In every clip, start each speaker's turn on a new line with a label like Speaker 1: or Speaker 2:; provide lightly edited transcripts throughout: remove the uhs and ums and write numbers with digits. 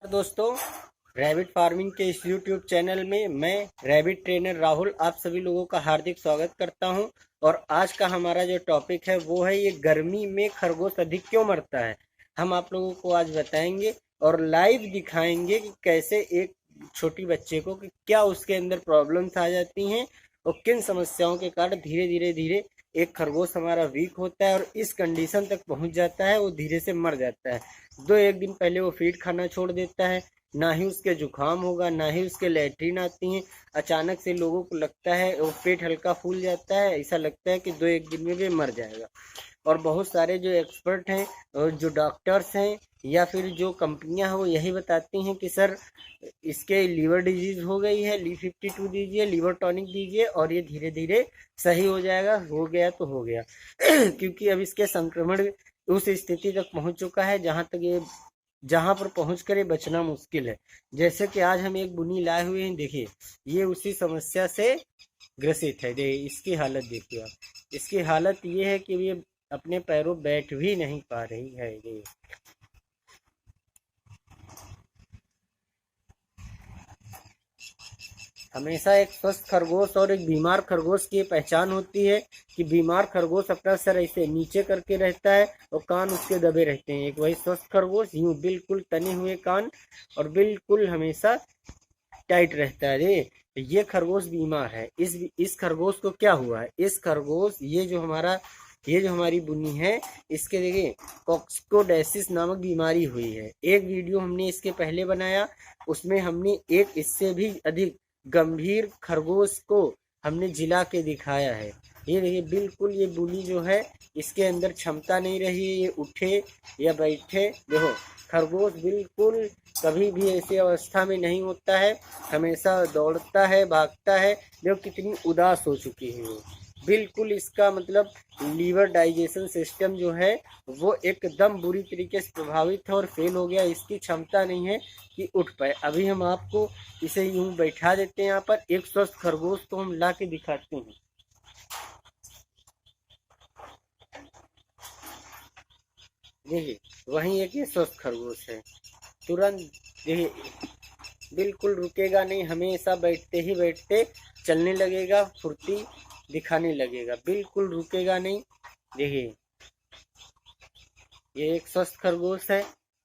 Speaker 1: दोस्तों, rabbit farming के इस यूट्यूब चैनल में मैं रैबिट ट्रेनर राहुल आप सभी लोगों का हार्दिक स्वागत करता हूं। और आज का हमारा जो टॉपिक है वो है ये गर्मी में खरगोश अधिक क्यों मरता है। हम आप लोगों को आज बताएंगे और लाइव दिखाएंगे कि कैसे एक छोटी बच्चे को कि क्या उसके अंदर प्रॉब्लम्स आ जाती हैं और किन समस्याओं के कारण धीरे धीरे एक खरगोश हमारा वीक होता है और इस कंडीशन तक पहुंच जाता है, वो धीरे से मर जाता है। एक दिन पहले वो फीड खाना छोड़ देता है, ना ही उसके जुकाम होगा ना ही उसके लैट्रिन आती हैं। अचानक से लोगों को लगता है वो पेट हल्का फूल जाता है, ऐसा लगता है कि एक दिन में भी मर जाएगा। और बहुत सारे जो एक्सपर्ट हैं और जो डॉक्टर्स हैं या फिर जो कंपनियां हैं वो यही बताती हैं कि सर इसके लीवर डिजीज हो गई है, Li52 दीजिए, लीवर टॉनिक दीजिए और ये धीरे धीरे सही हो जाएगा। हो गया तो हो गया क्योंकि अब इसके संक्रमण उस स्थिति तक पहुंच चुका है जहां पर पहुंच कर ये बचना मुश्किल है। जैसे कि आज हम एक बुनी लाए हुए हैं, देखिए ये उसी समस्या से ग्रसित है। देखिए इसकी हालत, देखिए आप, इसकी हालत ये है कि ये अपने पैरों बैठ भी नहीं पा रही है। ये हमेशा एक स्वस्थ खरगोश और एक बीमार खरगोश की पहचान होती है कि बीमार खरगोश अपना सर ऐसे नीचे करके रहता है और कान उसके दबे रहते हैं। एक वही स्वस्थ खरगोश यूं बिल्कुल तने हुए कान और बिल्कुल हमेशा टाइट रहता है। ये खरगोश बीमार है। इस खरगोश को क्या हुआ है? इस खरगोश ये जो हमारी बुनी है, इसके देखिए कॉक्सकोडेसिस नामक बीमारी हुई है। एक वीडियो हमने इसके पहले बनाया, उसमें हमने एक इससे भी अधिक गंभीर खरगोश को हमने जिला के दिखाया है। ये देखिए बिल्कुल ये बुनी जो है इसके अंदर क्षमता नहीं रही है ये उठे या बैठे। देखो खरगोश बिल्कुल कभी भी ऐसी अवस्था में नहीं होता है, हमेशा दौड़ता है, भागता है। देखो कितनी उदास हो चुकी है वो। बिल्कुल इसका मतलब लीवर डाइजेशन सिस्टम जो है वो एकदम बुरी तरीके से प्रभावित है और फेल हो गया। इसकी क्षमता नहीं है कि उठ पाए। अभी हम आपको इसे यूं बैठा देते हैं यहाँ पर, एक स्वस्थ खरगोश को हम ला के दिखाते हैं। देखिए वहीं एक ये स्वस्थ खरगोश है, तुरंत देखिए बिल्कुल रुकेगा नहीं, हमेशा बैठते ही बैठते चलने लगेगा, फुर्ती दिखाने लगेगा, बिल्कुल रुकेगा नहीं। देखिए ये एक स्वस्थ खरगोश है,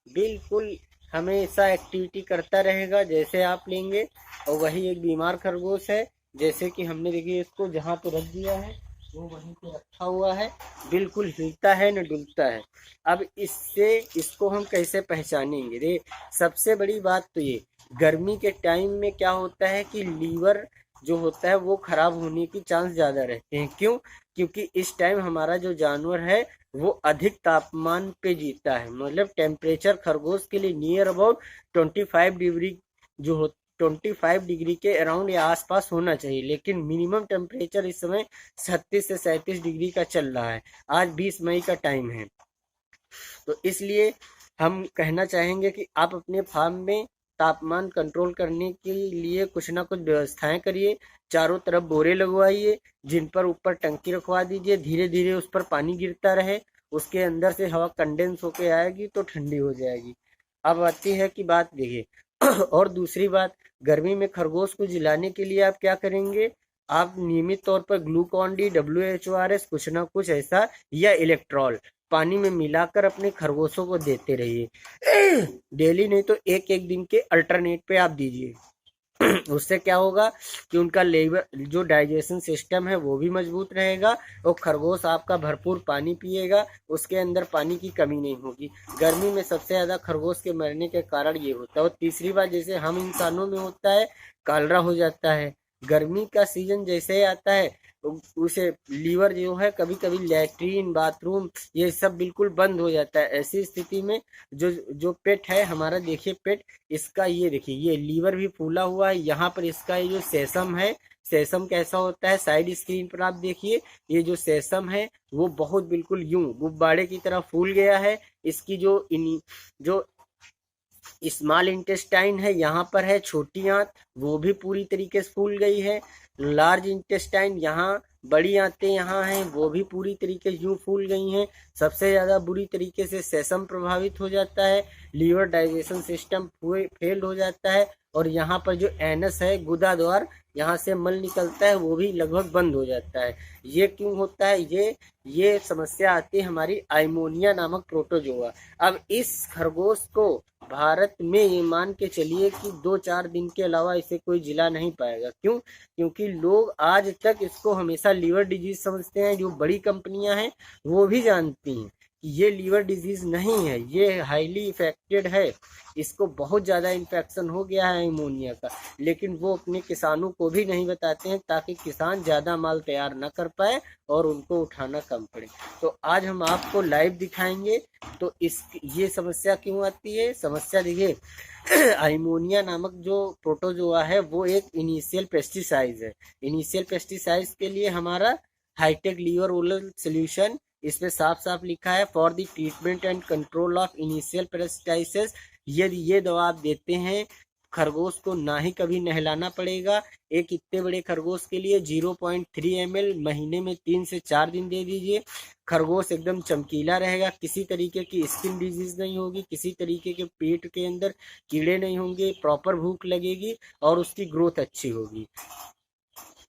Speaker 1: बिल्कुल हमेशा एक्टिविटी करता रहेगा जैसे आप लेंगे। और वही एक बीमार खरगोश है, जैसे कि हमने देखिए इसको जहाँ पे रख दिया है वो वहीं पे रखा हुआ है, बिल्कुल हिलता है न डुलता है। अब इसको हम कैसे पहचानेंगे? रे सबसे बड़ी बात तो ये, गर्मी के टाइम में क्या होता है कि लीवर जो होता है वो खराब होने की चांस ज़्यादा रहते हैं। क्यों? क्योंकि इस टाइम हमारा जो जानवर है वो अधिक तापमान पे जीता है। मतलब टेम्परेचर खरगोश के लिए नियर अबाउट 25 डिग्री जो हो 25 डिग्री के अराउंड या आसपास होना चाहिए, लेकिन मिनिमम टेम्परेचर इस समय 36 से 37 डिग्री का चल रहा है। आज 20 मई का टाइम है, तो इसलिए हम कहना चाहेंगे कि आप अपने फार्म में तापमान कंट्रोल करने के लिए कुछ ना कुछ व्यवस्थाएं करिए। चारों तरफ बोरे लगवाइए, जिन पर ऊपर टंकी रखवा दीजिए, धीरे धीरे उस पर पानी गिरता रहे, उसके अंदर से हवा कंडेंस होके आएगी तो ठंडी हो जाएगी। अब आती है कि बात देखिए और दूसरी बात, गर्मी में खरगोश को जिलाने के लिए आप क्या करेंगे? आप नियमित तौर पर ग्लूकॉन डी, WHORS कुछ ना कुछ ऐसा या इलेक्ट्रॉल पानी में मिलाकर अपने खरगोशों को देते रहिए डेली, नहीं तो एक एक दिन के अल्टरनेट पे आप दीजिए उससे क्या होगा कि उनका लीवर जो डाइजेशन सिस्टम है वो भी मजबूत रहेगा और खरगोश आपका भरपूर पानी पिएगा, उसके अंदर पानी की कमी नहीं होगी। गर्मी में सबसे ज़्यादा खरगोश के मरने के कारण ये होता है। और तीसरी बात, जैसे हम इंसानों में होता है, कालरा हो जाता है। गर्मी का सीजन जैसे ही आता है उसे लीवर जो है, कभी कभी लैट्रीन, बाथरूम ये सब बिल्कुल बंद हो जाता है। ऐसी स्थिति में जो जो पेट है हमारा, देखिए पेट, इसका ये देखिए ये लीवर भी फूला हुआ है। यहाँ पर इसका ये जो सेसम है, सेसम कैसा होता है साइड स्क्रीन पर आप देखिए, ये जो सेसम है वो बहुत बिल्कुल यूं गुब्बारे की तरह फूल गया है। इसकी जो स्मॉल इंटेस्टाइन है यहाँ पर है, छोटी आंत वो भी पूरी तरीके से फूल गई है। लार्ज इंटेस्टाइन यहाँ, बड़ी आंतें यहाँ हैं वो भी पूरी तरीके से यूँ फूल गई हैं। सबसे ज़्यादा बुरी तरीके से सेसम प्रभावित हो जाता है, लीवर डाइजेशन सिस्टम फेल हो जाता है, और यहाँ पर जो एनस है गुदा द्वार, यहाँ से मल निकलता है वो भी लगभग बंद हो जाता है। ये क्यों होता है? ये समस्या आती है हमारी आइमोनिया नामक प्रोटोजोआ। अब इस खरगोश को भारत में ये मान के चलिए कि 2-4 दिन के अलावा इसे कोई जिला नहीं पाएगा। क्यों? क्योंकि लोग आज तक इसको हमेशा लीवर डिजीज समझते हैं। जो बड़ी कंपनियां हैं वो भी जानती हैं कि ये लीवर डिजीज नहीं है, ये हाईली इफेक्टेड है, इसको बहुत ज़्यादा इन्फेक्शन हो गया है अमोनिया का, लेकिन वो अपने किसानों को भी नहीं बताते हैं ताकि किसान ज़्यादा माल तैयार ना कर पाए और उनको उठाना कम पड़े। तो आज हम आपको लाइव दिखाएंगे। तो ये समस्या क्यों आती है? समस्या देखिए अमोनिया नामक जो प्रोटोजोआ है वो एक इनिशियल पेस्टिसाइड है। इनिशियल पेस्टिसाइड के लिए हमारा हाईटेक लीवर ओरल सोल्यूशन, इसमें साफ साफ लिखा है for the treatment and control of initial pesticides. यदि ये दवा आप देते हैं खरगोश को ना ही कभी नहलाना पड़ेगा। एक इतने बड़े खरगोश के लिए 0.3 ml महीने में 3 से 4 दिन दे दीजिए। खरगोश एकदम चमकीला रहेगा, किसी तरीके की स्किन डिजीज नहीं होगी, किसी तरीके के पेट के अंदर कीड़े नहीं होंगे, प्रॉपर भूख लगेगी और उसकी ग्रोथ अच्छी होगी।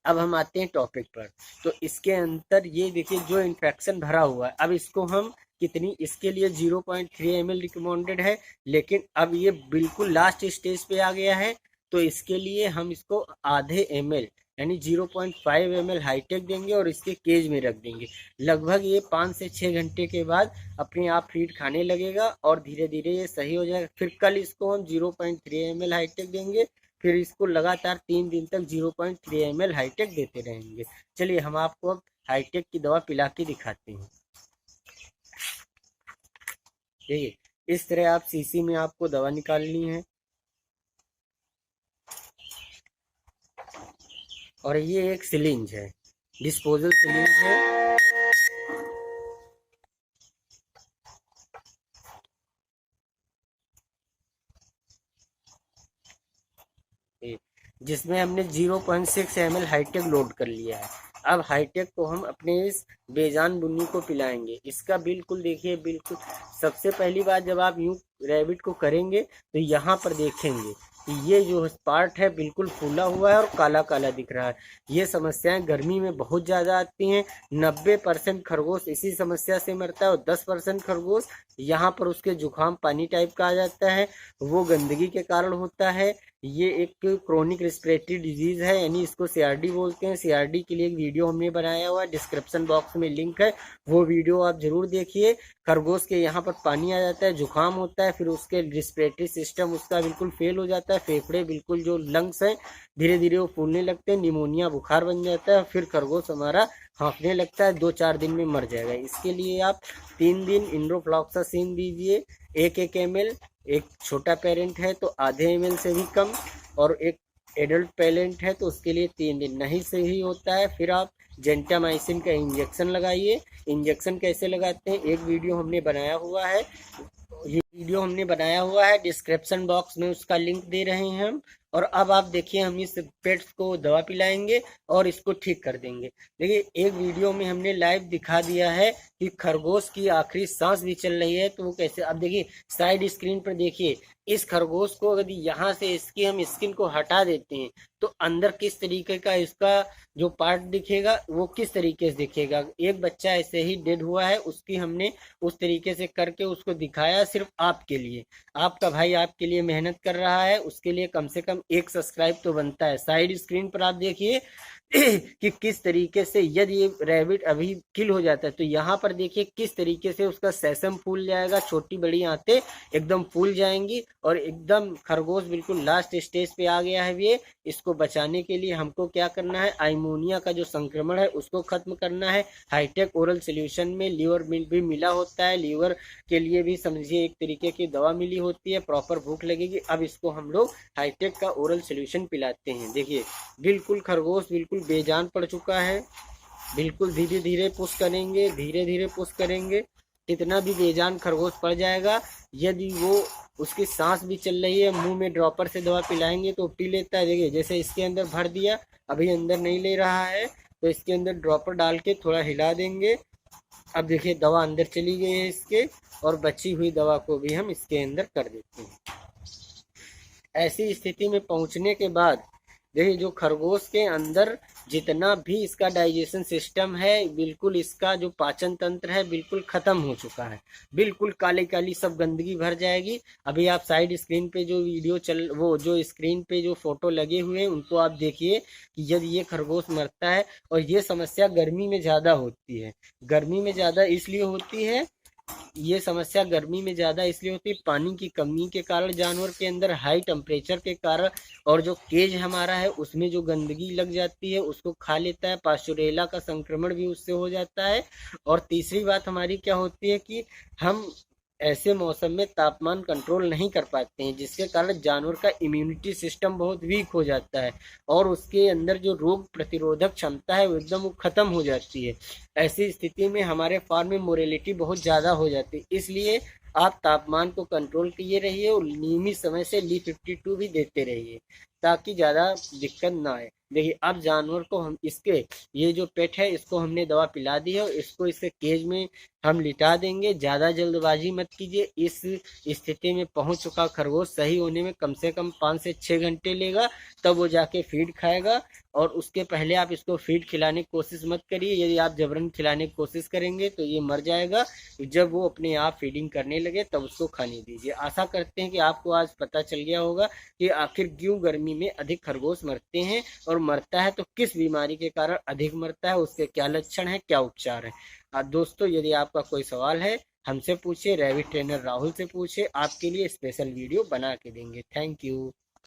Speaker 1: अब हम आते हैं टॉपिक पर। तो इसके अंदर ये देखिए जो इन्फेक्शन भरा हुआ है, अब इसको हम कितनी, इसके लिए 0.3 ml रिकमेंडेड है, लेकिन अब ये बिल्कुल लास्ट स्टेज पे आ गया है। तो इसके लिए हम इसको आधे ml यानी 0.5 ml हाईटेक देंगे और इसके केज में रख देंगे। लगभग ये 5 से 6 घंटे के बाद अपने आप फीड खाने लगेगा और धीरे धीरे ये सही हो जाएगा। फिर कल इसको हम 0.3 ml हाईटेक देंगे, फिर इसको लगातार 3 दिन तक 0.3 ml हाईटेक देते रहेंगे। चलिए हम आपको अब हाईटेक की दवा पिला के दिखाते हैं। देखिए इस तरह आप शीशी में आपको दवा निकालनी है और ये एक सिरिंज है, डिस्पोजल सिरिंज है। जिसमें हमने 0.6 ml हाईटेक लोड कर लिया है। अब हाईटेक को हम अपने इस बेजान बुन्नी को पिलाएंगे। इसका बिल्कुल देखिए, बिल्कुल सबसे पहली बात जब आप यूं रैबिट को करेंगे तो यहाँ पर देखेंगे कि ये जो पार्ट है बिल्कुल फूला हुआ है और काला काला दिख रहा है। ये समस्याएं गर्मी में बहुत ज़्यादा आती हैं। 90% खरगोश इसी समस्या से मरता है और 10% खरगोश यहाँ पर उसके जुकाम पानी टाइप का आ जाता है, वो गंदगी के कारण होता है। ये एक क्रोनिक रेस्पिरेटरी डिजीज है, यानी इसको सीआरडी बोलते हैं। सीआरडी के लिए एक वीडियो हमने बनाया हुआ है, डिस्क्रिप्शन बॉक्स में लिंक है, वो वीडियो आप जरूर देखिए। खरगोश के यहाँ पर पानी आ जाता है, जुकाम होता है, फिर उसके रेस्पिरेटरी सिस्टम उसका बिल्कुल फेल हो जाता है, फेफड़े बिल्कुल जो लंग्स हैं धीरे धीरे वो फूलने लगते हैं, निमोनिया बुखार बन जाता है, फिर खरगोश हमारा हाँफने लगता है, 2-4 दिन में मर जाएगा। इसके लिए आप 3 दिन इंड्रोफ्लॉक्सासिन दीजिए 1-1 ml। एक छोटा पेरेंट है तो आधे ml से भी कम, और एक एडल्ट पेरेंट है तो उसके लिए 3 दिन नहीं सही होता है। फिर आप जेंटामाइसिन का इंजेक्शन लगाइए। इंजेक्शन कैसे लगाते हैं एक वीडियो हमने बनाया हुआ है, ये वीडियो हमने बनाया हुआ है, डिस्क्रिप्शन बॉक्स में उसका लिंक दे रहे हैं हम। और अब आप देखिए हम इस पेट्स को दवा पिलाएंगे और इसको ठीक कर देंगे। देखिए एक वीडियो में हमने लाइव दिखा दिया है कि खरगोश की आखिरी सांस भी चल रही है, तो वो कैसे, अब देखिए साइड स्क्रीन पर देखिए इस खरगोश को अगर यहाँ से इसकी हम स्किन को हटा देते हैं तो अंदर किस तरीके का इसका जो पार्ट दिखेगा वो किस तरीके से दिखेगा। एक बच्चा ऐसे ही डेड हुआ है, उसकी हमने उस तरीके से करके उसको दिखाया सिर्फ आपके लिए। आपका भाई आपके लिए मेहनत कर रहा है, उसके लिए कम से कम 1 सब्सक्राइब तो बनता है। साइड स्क्रीन पर आप देखिए कि किस तरीके से यदि ये रैबिट अभी किल हो जाता है तो यहाँ पर देखिए किस तरीके से उसका सेसम फूल जाएगा, छोटी बड़ी आंतें एकदम फूल जाएंगी और एकदम खरगोश बिल्कुल लास्ट स्टेज पे आ गया है। ये इसको बचाने के लिए हमको क्या करना है, अमोनिया का जो संक्रमण है उसको खत्म करना है। हाईटेक ओरल सोल्यूशन में लीवर भी मिला होता है, लीवर के लिए भी समझिए एक तरीके की दवा मिली होती है, प्रॉपर भूख लगेगी। अब इसको हम लोग हाईटेक का ओरल सोल्यूशन पिलाते हैं। देखिए बिल्कुल खरगोश बिल्कुल बेजान पड़ चुका है, बिल्कुल धीरे धीरे पुश करेंगे, धीरे धीरे पुश करेंगे कितना भी बेजान खरगोश पड़ जाएगा, यदि वो उसकी सांस भी चल रही है, मुंह में ड्रॉपर से दवा पिलाएंगे तो पी लेता है। देखिए जैसे इसके अंदर भर दिया, अभी अंदर नहीं ले रहा है, तो इसके अंदर ड्रॉपर डाल के थोड़ा हिला देंगे। अब देखिए दवा अंदर चली गई है इसके, और बची हुई दवा को भी हम इसके अंदर कर देते हैं। ऐसी स्थिति में पहुंचने के बाद देखिए जो खरगोश के अंदर जितना भी इसका डाइजेशन सिस्टम है, बिल्कुल इसका जो पाचन तंत्र है बिल्कुल खत्म हो चुका है, बिल्कुल काली काली सब गंदगी भर जाएगी। अभी आप साइड स्क्रीन पे जो वीडियो चल, वो जो स्क्रीन पे जो फोटो लगे हुए हैं उनको आप देखिए कि यदि ये खरगोश मरता है, और ये समस्या गर्मी में ज़्यादा होती है। गर्मी में ज़्यादा इसलिए होती है, ये समस्या गर्मी में ज़्यादा इसलिए होती है, पानी की कमी के कारण, जानवर के अंदर हाई टेम्परेचर के कारण, और जो केज हमारा है उसमें जो गंदगी लग जाती है उसको खा लेता है, पास्चुरेला का संक्रमण भी उससे हो जाता है। और तीसरी बात हमारी क्या होती है कि हम ऐसे मौसम में तापमान कंट्रोल नहीं कर पाते हैं, जिसके कारण जानवर का इम्यूनिटी सिस्टम बहुत वीक हो जाता है, और उसके अंदर जो रोग प्रतिरोधक क्षमता है वो एकदम वो खत्म हो जाती है। ऐसी स्थिति में हमारे फार्म में मोरेलिटी बहुत ज़्यादा हो जाती है। इसलिए आप तापमान को कंट्रोल किए रहिए और नियमित समय से Li52 भी देते रहिए, ताकि ज़्यादा दिक्कत ना आए। देखिए अब जानवर को हम इसके, ये जो पेट है इसको हमने दवा पिला दी है, और इसको इसके केज में हम लिटा देंगे। ज़्यादा जल्दबाजी मत कीजिए, इस स्थिति में पहुंच चुका खरगोश सही होने में कम से कम 5 से 6 घंटे लेगा, तब वो जाके फीड खाएगा। और उसके पहले आप इसको फीड खिलाने की कोशिश मत करिए, यदि आप जबरन खिलाने की कोशिश करेंगे तो ये मर जाएगा। जब वो अपने आप फीडिंग करने लगे तब उसको खाने दीजिए। आशा करते हैं कि आपको आज पता चल गया होगा कि आखिर क्यों गर्मी में अधिक खरगोश मरते हैं, और मरता है तो किस बीमारी के कारण अधिक मरता है, उसके क्या लक्षण है, क्या उपचार है। दोस्तों यदि आपका कोई सवाल है हमसे पूछिए, रैबिट ट्रेनर राहुल से पूछिए, आपके लिए स्पेशल वीडियो बना के देंगे। Thank you.